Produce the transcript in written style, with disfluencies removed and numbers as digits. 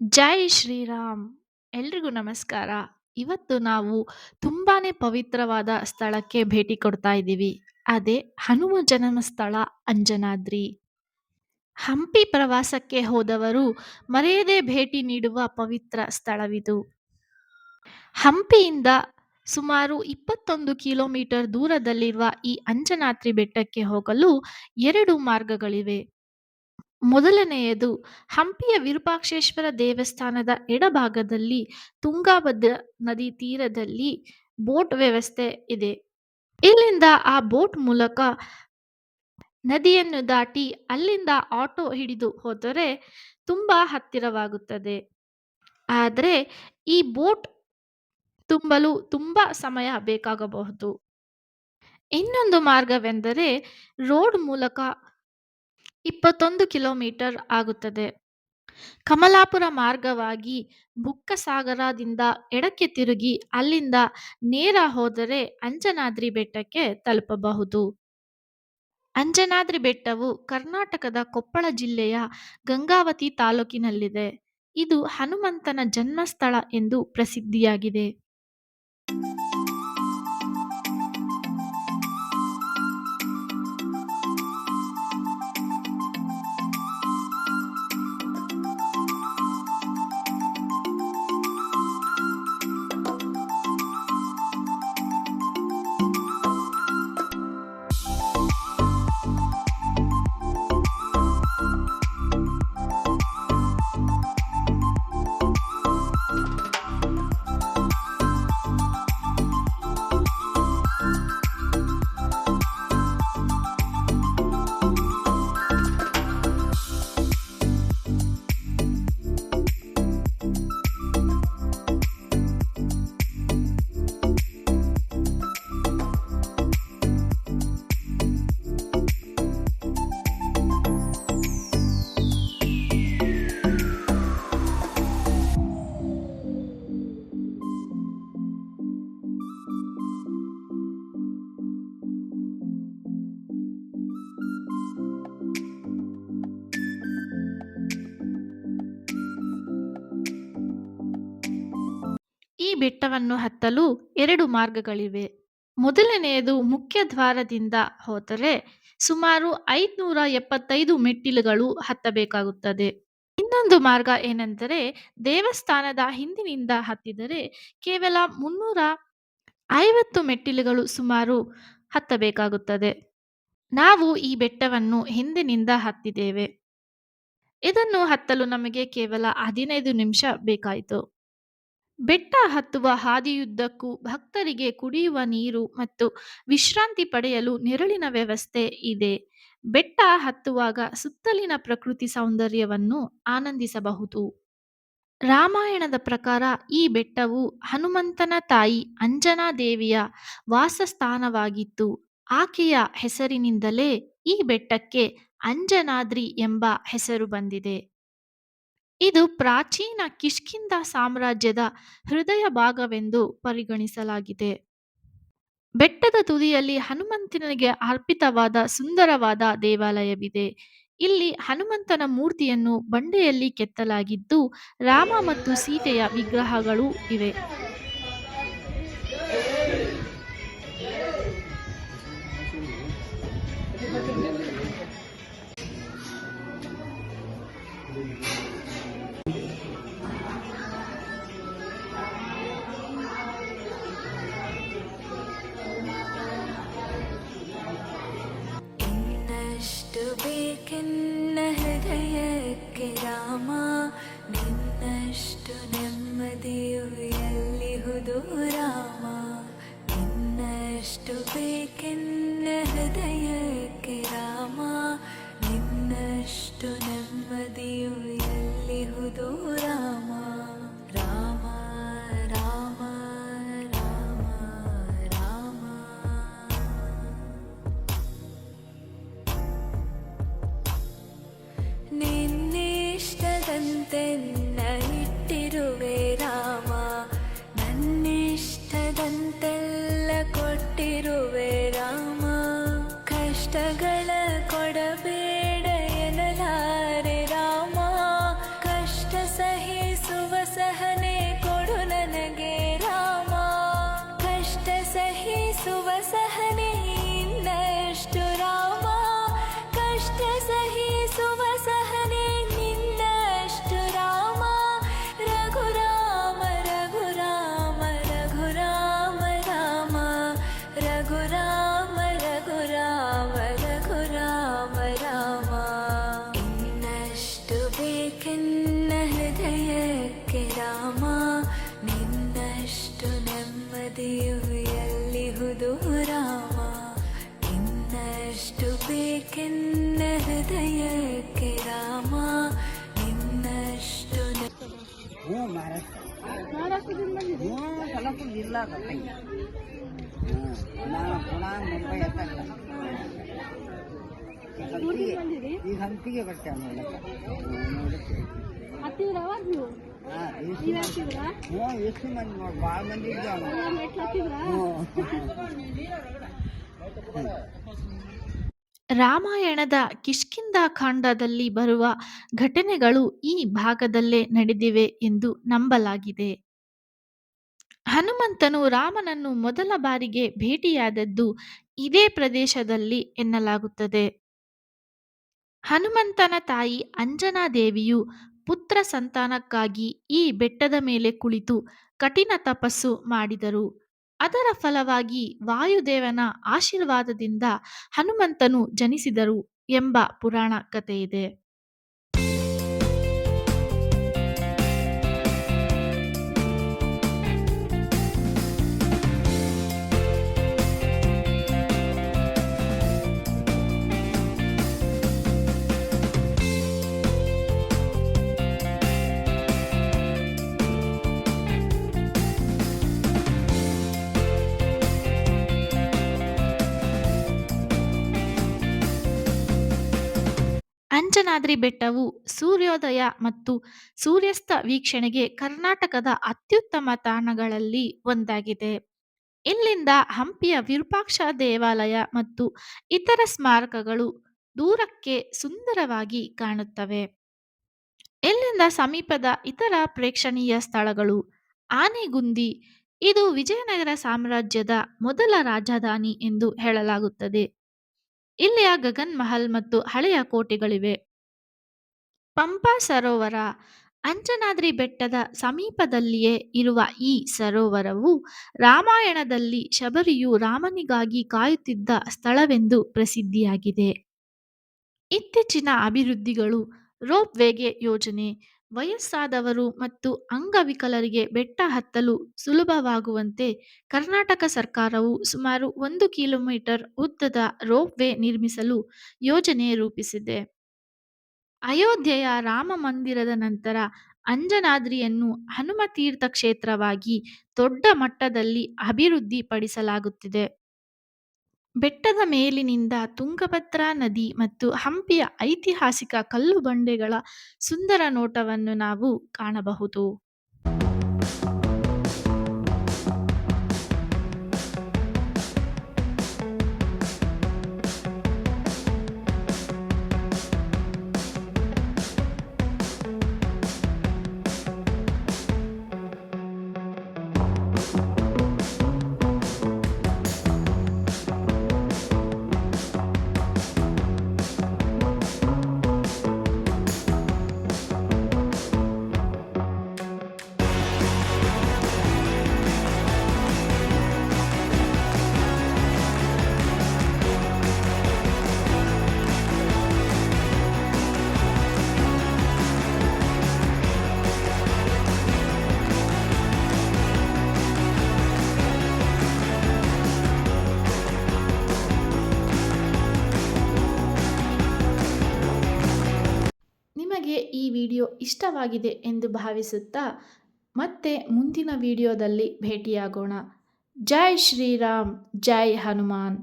ಜೈ ಶ್ರೀರಾಮ್. ಎಲ್ರಿಗೂ ನಮಸ್ಕಾರ. ಇವತ್ತು ನಾವು ತುಂಬಾನೇ ಪವಿತ್ರವಾದ ಸ್ಥಳಕ್ಕೆ ಭೇಟಿ ಕೊಡ್ತಾ ಇದ್ದೀವಿ. ಅದೇ ಹನುಮ ಜನ್ಮಸ್ಥಳ ಅಂಜನಾದ್ರಿ. ಹಂಪಿ ಪ್ರವಾಸಕ್ಕೆ ಹೋದವರು ಮರೆಯದೆ ಭೇಟಿ ನೀಡುವ ಪವಿತ್ರ ಸ್ಥಳವಿದು. ಹಂಪಿಯಿಂದ ಸುಮಾರು 21 ಕಿಲೋಮೀಟರ್ ದೂರದಲ್ಲಿರುವ ಈ ಅಂಜನಾದ್ರಿ ಬೆಟ್ಟಕ್ಕೆ ಹೋಗಲು 2 ಮಾರ್ಗಗಳಿವೆ. ಮೊದಲನೆಯದು ಹಂಪಿಯ ವಿರೂಪಾಕ್ಷೇಶ್ವರ ದೇವಸ್ಥಾನದ ಎಡಭಾಗದಲ್ಲಿ ತುಂಗಾಭದ್ರಾ ನದಿ ತೀರದಲ್ಲಿ ಬೋಟ್ ವ್ಯವಸ್ಥೆ ಇದೆ. ಇಲ್ಲಿಂದ ಆ ಬೋಟ್ ಮೂಲಕ ನದಿಯನ್ನು ದಾಟಿ ಅಲ್ಲಿಂದ ಆಟೋ ಹಿಡಿದು ಹೋದರೆ ತುಂಬಾ ಹತ್ತಿರವಾಗುತ್ತದೆ. ಆದರೆ ಈ ಬೋಟ್ ತುಂಬಲು ತುಂಬಾ ಸಮಯ ಬೇಕಾಗಬಹುದು. ಇನ್ನೊಂದು ಮಾರ್ಗವೆಂದರೆ ರೋಡ್ ಮೂಲಕ 21 ಕಿಲೋಮೀಟರ್ ಆಗುತ್ತದೆ. ಕಮಲಾಪುರ ಮಾರ್ಗವಾಗಿ ಬುಕ್ಕಸಾಗರದಿಂದ ಎಡಕ್ಕೆ ತಿರುಗಿ ಅಲ್ಲಿಂದ ನೇರ ಹೋದರೆ ಅಂಜನಾದ್ರಿ ಬೆಟ್ಟಕ್ಕೆ ತಲುಪಬಹುದು. ಅಂಜನಾದ್ರಿ ಬೆಟ್ಟವು ಕರ್ನಾಟಕದ ಕೊಪ್ಪಳ ಜಿಲ್ಲೆಯ ಗಂಗಾವತಿ ತಾಲೂಕಿನಲ್ಲಿದೆ. ಇದು ಹನುಮಂತನ ಜನ್ಮಸ್ಥಳ ಎಂದು ಪ್ರಸಿದ್ಧಿಯಾಗಿದೆ. ಈ ಬೆಟ್ಟವನ್ನು ಹತ್ತಲು 2 ಮಾರ್ಗಗಳಿವೆ. ಮೊದಲನೆಯದು ಮುಖ್ಯ ದ್ವಾರದಿಂದ ಹೋದರೆ ಸುಮಾರು 575 ಮೆಟ್ಟಿಲುಗಳು ಹತ್ತಬೇಕಾಗುತ್ತದೆ. ಇನ್ನೊಂದು ಮಾರ್ಗ ಏನೆಂದರೆ ದೇವಸ್ಥಾನದ ಹಿಂದಿನಿಂದ ಹತ್ತಿದರೆ ಕೇವಲ 350 ಮೆಟ್ಟಿಲುಗಳು ಸುಮಾರು ಹತ್ತಬೇಕಾಗುತ್ತದೆ. ನಾವು ಈ ಬೆಟ್ಟವನ್ನು ಹಿಂದಿನಿಂದ ಹತ್ತಿದ್ದೇವೆ. ಇದನ್ನು ಹತ್ತಲು ನಮಗೆ ಕೇವಲ 15 ನಿಮಿಷ ಬೇಕಾಯಿತು. ಬೆಟ್ಟ ಹತ್ತುವ ಹಾದಿಯುದ್ದಕ್ಕೂ ಭಕ್ತರಿಗೆ ಕುಡಿಯುವ ನೀರು ಮತ್ತು ವಿಶ್ರಾಂತಿ ಪಡೆಯಲು ನೆರಳಿನ ವ್ಯವಸ್ಥೆ ಇದೆ. ಬೆಟ್ಟ ಹತ್ತುವಾಗ ಸುತ್ತಲಿನ ಪ್ರಕೃತಿ ಸೌಂದರ್ಯವನ್ನು ಆನಂದಿಸಬಹುದು. ರಾಮಾಯಣದ ಪ್ರಕಾರ ಈ ಬೆಟ್ಟವು ಹನುಮಂತನ ತಾಯಿ ಅಂಜನಾ ದೇವಿಯ ವಾಸಸ್ಥಾನವಾಗಿತ್ತು. ಆಕೆಯ ಹೆಸರಿನಿಂದಲೇ ಈ ಬೆಟ್ಟಕ್ಕೆ ಅಂಜನಾದ್ರಿ ಎಂಬ ಹೆಸರು ಬಂದಿದೆ. ಇದು ಪ್ರಾಚೀನ ಕಿಷ್ಕಿಂಧ ಸಾಮ್ರಾಜ್ಯದ ಹೃದಯ ಭಾಗವೆಂದು ಪರಿಗಣಿಸಲಾಗಿದೆ. ಬೆಟ್ಟದ ತುದಿಯಲ್ಲಿ ಹನುಮಂತನಿಗೆ ಅರ್ಪಿತವಾದ ಸುಂದರವಾದ ದೇವಾಲಯವಿದೆ. ಇಲ್ಲಿ ಹನುಮಂತನ ಮೂರ್ತಿಯನ್ನು ಬಂಡೆಯಲ್ಲಿ ಕೆತ್ತಲಾಗಿದ್ದು, ರಾಮ ಮತ್ತು ಸೀತೆಯ ವಿಗ್ರಹಗಳು ಇವೆ. ಇನ್ನಷ್ಟು ಬೇಕೆನ್ನ ಹೃದಯಕ್ಕೆ ರಾಮ, ನಿನ್ನಷ್ಟು ನೆಮ್ಮದಿಯು ಎಲ್ಲಿಹುದು ರಾಮ. ಇನ್ನಷ್ಟು ಬೇಕೆನ್ನ ಹೃದಯಕ್ಕೆ ರಾಮ, ನಿನ್ನಷ್ಟು ನೆಮ್ಮದಿಯು ಎಲ್ಲಿಹುದು ರಾಮ. ರಾಮ ರಾಮ ರಾಮ ರಾಮ. ನಿನ್ನಿಷ್ಟದಂತೆನ್ನ ಇಟ್ಟಿರುವೆ ರಾಮ, ನನ್ನಿಷ್ಟದಂತೆಲ್ಲ ಕೊಟ್ಟಿರುವೆ ರಾಮ. ಕಷ್ಟಗಳ ಕೊಡಬೇಡ ಎನ್ನಲಾರೆ ರಾಮ, ಕಷ್ಟ ಸಹಿ ಹ್ಞೂ ಮಹಾರಾಷ್ಟ್ರ. ಮಹಾರಾಷ್ಟ್ರದಿಂದ ಬಂದಿರಿ? ಹ್ಞೂ ಸೊಲ್ಲಾಪುರ ಜಿಲ್ಲಾ ಕೈ. ಹ್ಞೂ ನಾನು ಪುನಃ ಮುಂಬೈ ಅಂತ ಊರಿಗೆ ಬಂದಿರಿ? ಈಗ ಹಂಪಿಗೆ ಬರ್ತೇವೆ ನೋಡಕ್ಕೆ. ಹತ್ತಿದ್ರವ ನೀವು? ಹಾಂ ನೀವು ಹತ್ತಿದ್ರಾ? ಹ್ಞೂ ಎಷ್ಟು ಮಂದಿ ನೋಡಿ ಭಾಳ ಮಂದಿ ಇದ್ದೇವೆ ನಾವು. ಮೆಟ್ಲು ಹತ್ತಿದ್ರಾ? ಹ್ಞೂ ರಾಮಾಯಣದ ಕಿಷ್ಕಿಂಧಾಕಾಂಡದಲ್ಲಿ ಬರುವ ಘಟನೆಗಳು ಈ ಭಾಗದಲ್ಲೇ ನಡೆದಿವೆ ಎಂದು ನಂಬಲಾಗಿದೆ. ಹನುಮಂತನು ರಾಮನನ್ನು ಮೊದಲ ಬಾರಿಗೆ ಭೇಟಿಯಾದದ್ದು ಇದೇ ಪ್ರದೇಶದಲ್ಲಿ ಎನ್ನಲಾಗುತ್ತದೆ. ಹನುಮಂತನ ತಾಯಿ ಅಂಜನಾದೇವಿಯು ಪುತ್ರ ಸಂತಾನಕ್ಕಾಗಿ ಈ ಬೆಟ್ಟದ ಮೇಲೆ ಕುಳಿತು ಕಠಿಣ ತಪಸ್ಸು ಮಾಡಿದರು. ಅದರ ಫಲವಾಗಿ ವಾಯುದೇವನ ಆಶೀರ್ವಾದದಿಂದ ಹನುಮಂತನು ಜನಿಸಿದರು ಎಂಬ ಪುರಾಣ ಕಥೆಯಿದೆ. ಅಂಜನಾದ್ರಿ ಬೆಟ್ಟವು ಸೂರ್ಯೋದಯ ಮತ್ತು ಸೂರ್ಯಾಸ್ತ ವೀಕ್ಷಣೆಗೆ ಕರ್ನಾಟಕದ ಅತ್ಯುತ್ತಮ ತಾಣಗಳಲ್ಲಿ ಒಂದಾಗಿದೆ. ಇಲ್ಲಿಂದ ಹಂಪಿಯ ವಿರೂಪಾಕ್ಷ ದೇವಾಲಯ ಮತ್ತು ಇತರ ಸ್ಮಾರಕಗಳು ದೂರಕ್ಕೆ ಸುಂದರವಾಗಿ ಕಾಣುತ್ತವೆ. ಇಲ್ಲಿಂದ ಸಮೀಪದ ಇತರ ಪ್ರೇಕ್ಷಣೀಯ ಸ್ಥಳಗಳು ಆನೆಗುಂದಿ. ಇದು ವಿಜಯನಗರ ಸಾಮ್ರಾಜ್ಯದ ಮೊದಲ ರಾಜಧಾನಿ ಎಂದು ಹೇಳಲಾಗುತ್ತದೆ. ಇಲ್ಲಿಯ ಗಗನ್ ಮಹಲ್ ಮತ್ತು ಹಳೆಯ ಕೋಟೆಗಳಿವೆ. ಪಂಪಾ ಸರೋವರ. ಅಂಜನಾದ್ರಿ ಬೆಟ್ಟದ ಸಮೀಪದಲ್ಲಿಯೇ ಇರುವ ಈ ಸರೋವರವು ರಾಮಾಯಣದಲ್ಲಿ ಶಬರಿಯು ರಾಮನಿಗಾಗಿ ಕಾಯುತ್ತಿದ್ದ ಸ್ಥಳವೆಂದು ಪ್ರಸಿದ್ಧಿಯಾಗಿದೆ. ಇತ್ತೀಚಿನ ಅಭಿವೃದ್ಧಿಗಳು ರೋಪ್ ವೇಗೆ ಯೋಜನೆ, ವಯಸ್ಸಾದವರು ಮತ್ತು ಅಂಗವಿಕಲರಿಗೆ ಬೆಟ್ಟ ಹತ್ತಲು ಸುಲಭವಾಗುವಂತೆ ಕರ್ನಾಟಕ ಸರ್ಕಾರವು ಸುಮಾರು 1 ಕಿಲೋಮೀಟರ್ ಉದ್ದದ ರೋಪ್ ವೇ ನಿರ್ಮಿಸಲು ಯೋಜನೆ ರೂಪಿಸಿದೆ. ಅಯೋಧ್ಯೆಯ ರಾಮ ಮಂದಿರದ ನಂತರ ಅಂಜನಾದ್ರಿಯನ್ನು ಹನುಮತೀರ್ಥ ಕ್ಷೇತ್ರವಾಗಿ ದೊಡ್ಡ ಮಟ್ಟದಲ್ಲಿ ಅಭಿವೃದ್ಧಿ ಪಡಿಸಲಾಗುತ್ತಿದೆ. ಬೆಟ್ಟದ ಮೇಲಿನಿಂದ ತುಂಗಭದ್ರಾ ನದಿ ಮತ್ತು ಹಂಪಿಯ ಐತಿಹಾಸಿಕ ಕಲ್ಲುಬಂಡೆಗಳ ಸುಂದರ ನೋಟವನ್ನು ನಾವು ಕಾಣಬಹುದು. ನಿಮಗೆ ಈ ವಿಡಿಯೋ ಇಷ್ಟವಾಗಿದೆ ಎಂದು ಭಾವಿಸುತ್ತಾ ಮತ್ತೆ ಮುಂದಿನ ವಿಡಿಯೋದಲ್ಲಿ ಭೇಟಿಯಾಗೋಣ. ಜೈ ಶ್ರೀರಾಮ್, ಜೈ ಹನುಮಾನ್.